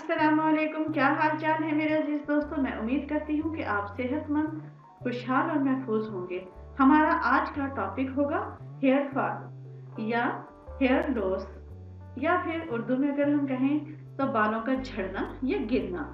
अस्सलामुअलैकुम, क्या हाल चाल है मेरे अजीज दोस्तों। मैं उम्मीद करती हूँ कि आप सेहतमंद, खुशहाल और महफूज होंगे। हमारा आज का टॉपिक होगा हेयर फॉल या हेयर लॉस, या फिर उर्दू में अगर हम कहें तो बालों का झड़ना या गिरना।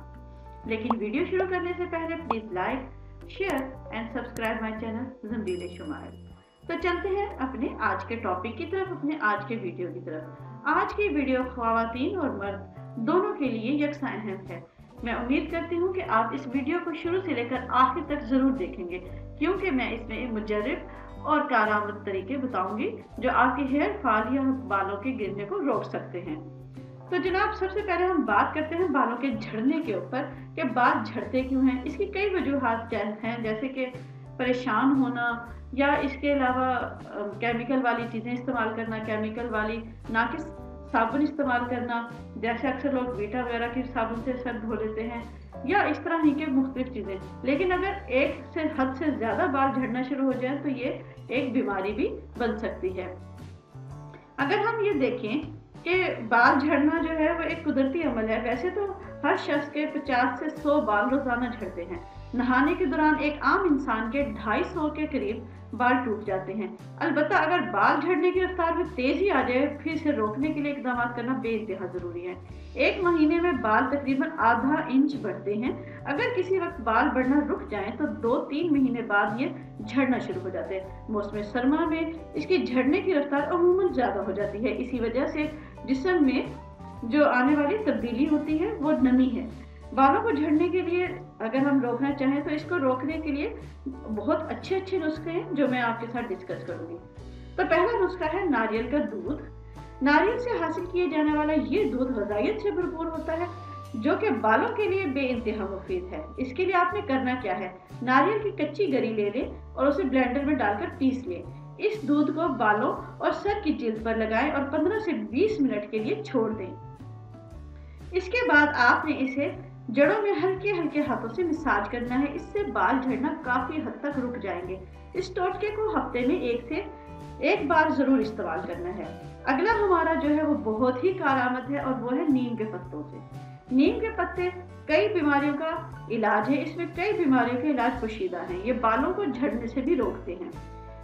लेकिन वीडियो शुरू करने से पहले please like, share and subscribe my channel Jameel Shumail. तो चलते हैं अपने आज के टॉपिक की तरफ, अपने आज के वीडियो की तरफ। आज की वीडियो ख्वातीन और मर्द दोनों के लिए यकसा अहम है। मैं उम्मीद करती हूँ कि आप इस वीडियो को शुरू से लेकर आखिर तक जरूर देखेंगे, क्योंकि मैं इसमें मुजर्रब और कारआमद तरीके बताऊंगी जो आपके हेयर फॉल या बालों के गिरने को रोक सकते हैं। तो जनाब, सबसे पहले हम बात करते हैं बालों के झड़ने के ऊपर कि बाल झड़ते क्यों हैं। इसकी कई वजूहात हैं, जैसे कि परेशान होना या इसके अलावा केमिकल वाली चीज़ें इस्तेमाल करना, केमिकल वाली ना कि साबुन इस्तेमाल करना, जैसे अक्सर लोग वीटा वगैरह की साबुन से सर धो लेते हैं, या इस तरह ही के मुख्तलिफ चीज़ें। लेकिन अगर एक से हद से ज़्यादा बाल झड़ना शुरू हो जाए तो ये एक बीमारी भी बन सकती है। अगर हम ये देखें कि बाल झड़ना जो है वो एक कुदरती अमल है। वैसे तो हर शख्स के 50 से 100 बाल रोजाना झड़ते हैं। नहाने के दौरान एक आम इंसान के 250 के करीब बाल टूट जाते हैं। अलबत्ता अगर बाल झड़ने की रफ्तार में तेजी आ जाए, फिर इसे रोकने के लिए इकदाम करना बेइंतहा जरूरी है। एक महीने में बाल तकरीबन आधा इंच बढ़ते हैं। अगर किसी वक्त बाल बढ़ना रुक जाए तो 2-3 महीने बाद ये झड़ना शुरू हो जाते हैं। मौसम सरमा में इसकी झड़ने की रफ्तार अमूमन ज्यादा हो जाती है। इसी वजह से जिस्म में जो आने वाली तब्दीली होती है वो नमी है। बालों को झड़ने के लिए अगर हम रोकना चाहें तो इसको रोकने के लिए बहुत अच्छे नुस्खे हैं जो मैं आपके साथ डिस्कस करूंगी। तो पहला नुस्खा है नारियल का दूध। नारियल से हासिल किए जाने वाला ये दूध ग़िज़ाइयत से भरपूर होता है, जो कि बालों के लिए बेइंतहा मुफीद है। इसके लिए आपने करना क्या है, नारियल की कच्ची गरी ले लें और उसे ब्लेंडर में डालकर पीस लें। इस दूध को बालों और सर की जिल्द पर लगाएं और 15 से 20 मिनट के लिए छोड़ दें। इसके बाद आपने इसे जड़ों में हल्के हल्के हाथों से मसाज करना है। इससे बाल झड़ना काफी हद तक रुक जाएंगे। इस टोटके को हफ्ते में एक बार जरूर इस्तेमाल करना है। अगला हमारा जो है वो बहुत ही कारआमद है और वो है नीम के पत्तों से। नीम के पत्ते कई बीमारियों का इलाज है। इसमें कई बीमारियों के इलाज पोशीदा हैं। ये बालों को झड़ने से भी रोकते हैं।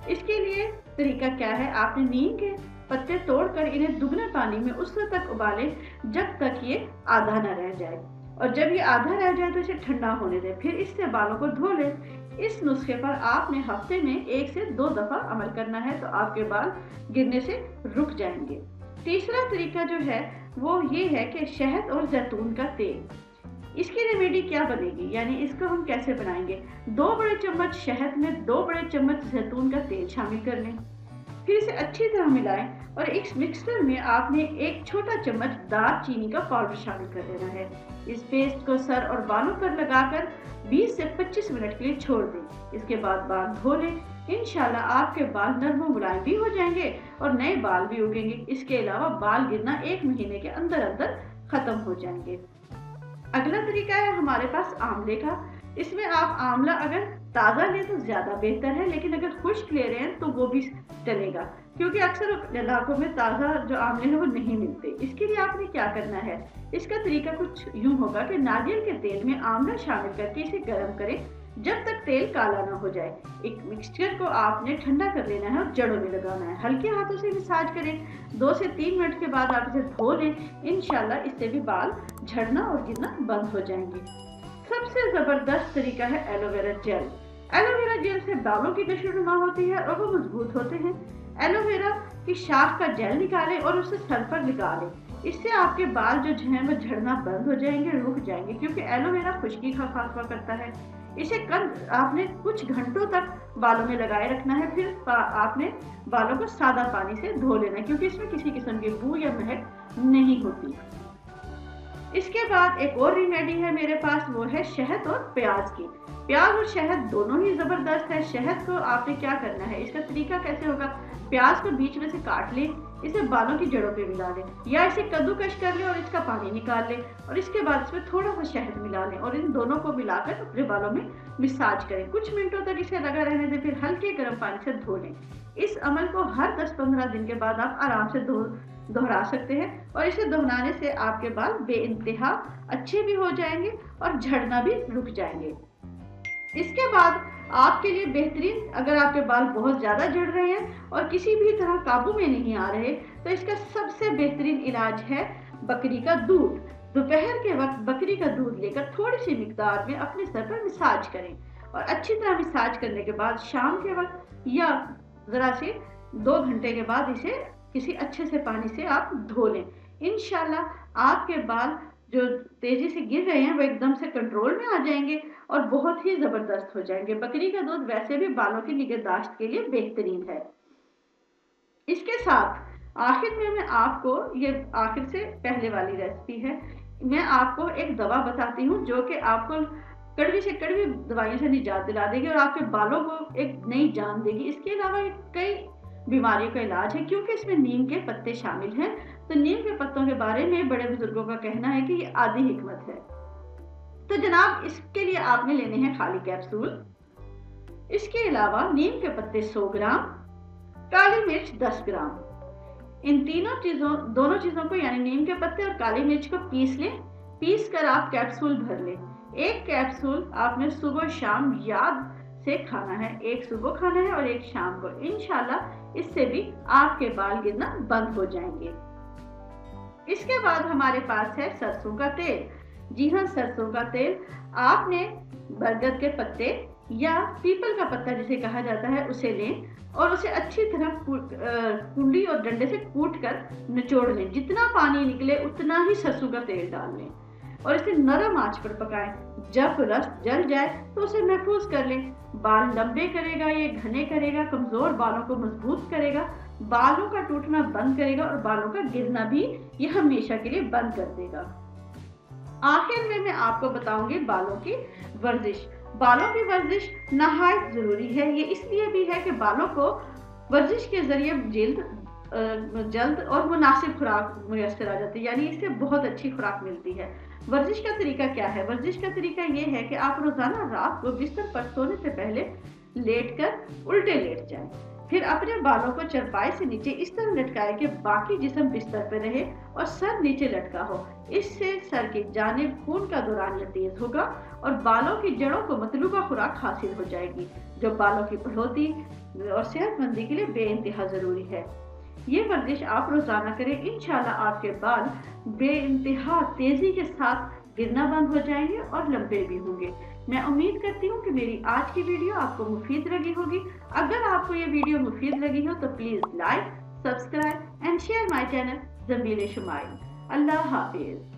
इसके लिए तरीका क्या है, आपने नीम के पत्ते तोड़कर इन्हें दुगने पानी में उस वक्त तक उबालें जब तक ये आधा न रह जाए, और जब ये आधा रह जाए तो इसे ठंडा होने दें। फिर इससे बालों को धो लें। इस नुस्खे पर आपने हफ्ते में 1 से 2 दफा अमल करना है तो आपके बाल गिरने से रुक जाएंगे। तीसरा तरीका जो है वो ये है कि शहद और जैतून का तेल। इसकी रेमेडी क्या बनेगी, यानी इसको हम कैसे बनाएंगे। 2 बड़े चम्मच शहद में 2 बड़े चम्मच जैतून का तेल शामिल कर लें। फिर इसे अच्छी तरह मिलाएं और इस मिक्सचर में आपने 1 छोटा चम्मच दालचीनी का पाउडर शामिल कर देना है। इस पेस्ट को सर और बालों पर लगाकर 20 से 25 मिनट के लिए छोड़ दें। इसके बाद बाल धो लें। इंशाल्लाह आपके बाल नरम और मुलायम भी हो जाएंगे और नए बाल भी उगेंगे। इसके अलावा बाल गिरना 1 महीने के अंदर अंदर खत्म हो जाएंगे। अगला तरीका है हमारे पास आंवले का। इसमें आप आंवला अगर ताज़ा लें तो ज़्यादा बेहतर है, लेकिन अगर खुश्क ले रहे हैं तो वो भी चलेगा, क्योंकि अक्सर इलाकों में ताज़ा जो आंवले हैं वो नहीं मिलते। इसके लिए आपने क्या करना है, इसका तरीका कुछ यूँ होगा कि नारियल के तेल में आंवला शामिल करके इसे गर्म करें जब तक तेल काला ना हो जाए। एक मिक्सचर को आपने ठंडा कर लेना है और जड़ों में लगाना है। हल्के हाथों से मसाज करें। 2 से 3 मिनट के बाद आप इसे धो लें। इंशाल्लाह इससे भी बाल झड़ना और गिरना बंद हो जाएंगे। सबसे जबरदस्त तरीका है एलोवेरा जेल। एलोवेरा जेल से बालों की नशोनुमा होती है और वो मजबूत होते हैं। एलोवेरा की शाख का जेल निकालें और उसे सर पर लगा लें। इससे आपके बाल जो हैं वो झड़ना बंद हो जाएंगे, रुक जाएंगे, क्योंकि एलोवेरा खुश्की का खात्मा करता है। इसे कल आपने कुछ घंटों तक बालों में लगाए रखना है। फिर आपने बालों को सादा पानी से धो लेना है, क्योंकि इसमें किसी किस्म की बू या महक नहीं होती। इसके बाद एक और रेमेडी है मेरे पास, वो है शहद और प्याज की। प्याज और शहद दोनों ही जबरदस्त है। शहद को आपने क्या करना है, इसका तरीका कैसे होगा, प्याज को बीच में से काट लें, इसे बालों की जड़ों पे मिला लें, या इसे कद्दूकश कर लें और इसका पानी निकाल लें, और इसके बाद इसमें थोड़ा सा शहद मिला लें और इन दोनों को मिलाकर अपने बालों में मसाज करें। कुछ मिनटों तक इसे लगा रहने दें, फिर हल्के गर्म पानी से धो लें। इस अमल को हर 10-15 दिन के बाद आप आराम से दोहरा सकते हैं और इसे दोहराने से आपके बाल बेइंतहा अच्छे भी हो जाएंगे और झड़ना भी रुक जाएंगे। इसके बाद आपके लिए बेहतरीन, अगर आपके बाल बहुत ज़्यादा झड़ रहे हैं और किसी भी तरह काबू में नहीं आ रहे, तो इसका सबसे बेहतरीन इलाज है बकरी का दूध। दोपहर के वक्त बकरी का दूध लेकर थोड़ी सी मिकदार में अपने सर पर मसाज करें और अच्छी तरह मसाज करने के बाद शाम के वक्त या ज़रा से 2 घंटे के बाद इसे किसी अच्छे से पानी से आप धो लें। इंशाल्लाह आपके बाल जो तेजी से गिर रहे हैं वो एकदम से कंट्रोल में आ जाएंगे और बहुत ही जबरदस्त हो जाएंगे। बकरी का दूध वैसे भी बालों की निगहदाश्त के लिए बेहतरीन है। इसके साथ आखिर में मैं आपको, ये आखिर से पहले वाली रेसिपी है, मैं आपको एक दवा बताती हूँ जो कि आपको कड़वी से कड़वी दवाइयों से निजात दिला देगी और आपके बालों को एक नई जान देगी। इसके अलावा कई बीमारियों का इलाज है, क्योंकि इसमें नीम के पत्ते शामिल हैं। तो नीम के पत्तों के बारे में बड़े बुजुर्गों का कहना है कि ये आधी हिकमत है। तो जनाब, इसके लिए आपने लेने हैं खाली कैप्सूल। इसके अलावा नीम के पत्ते 100 ग्राम, काली मिर्च 10 ग्राम। इन दोनों चीजों को यानी नीम के पत्ते और काली मिर्च को पीस लें। पीस कर आप कैप्सूल भर लें। एक कैप्सूल आपने सुबह शाम याद से खाना है, एक सुबह खाना है और एक शाम को। इंशाल्लाह इससे भी आपके बाल गिरना बंद हो जाएंगे। इसके बाद हमारे पास है सरसों का तेल। जी हाँ, सरसों का तेल। आपने बरगद के पत्ते या पीपल का पत्ता जिसे कहा जाता है उसे लें और उसे अच्छी तरह कुंडी और डंडे से कूट कर निचोड़ लें। जितना पानी निकले उतना ही सरसों का तेल डाल लें और इसे नरम आंच पर पकाएं। जब रस जल जाए तो उसे महफूज कर लें। बाल लंबे करेगा, ये घने करेगा, कमजोर बालों को मजबूत करेगा, बालों का टूटना बंद करेगा और बालों का गिरना भी ये हमेशा के लिए बंद कर देगा। आखिर में मैं आपको बताऊंगी बालों की वर्जिश। बालों की वर्जिश नहायत जरूरी है। ये इसलिए भी है कि बालों को वर्जिश के जरिए जल्द और मुनासिब खुराक मुयस्सर आ जाती है, यानी इससे बहुत अच्छी खुराक मिलती है। वर्जिश का तरीका क्या है? वर्जिश का तरीका ये है कि आप रोजाना रात को बिस्तर पर सोने से पहले लेटकर उल्टे लेट जाएं। फिर अपने बालों को चरपाई से नीचे इस तरह लटकाएं कि बाकी जिस्म बिस्तर पर रहे और सर नीचे लटका हो। इससे सर की जानिब खून का दौरानिया तेज होगा और बालों की जड़ों को मतलूबा खुराक हासिल हो जाएगी, जो बालों की बढ़ोतरी और सेहतमंदी के लिए बेइंतहा जरूरी है। ये वर्जिश आप रोजाना करें, इंशाल्लाह आपके बाल बेइंतहा तेजी के साथ गिरना बंद हो जाएंगे और लंबे भी होंगे। मैं उम्मीद करती हूँ कि मेरी आज की वीडियो आपको मुफीद लगी होगी। अगर आपको ये वीडियो मुफीद लगी हो तो please like, subscribe and share my channel Zamir Shumail. Allah Hafiz.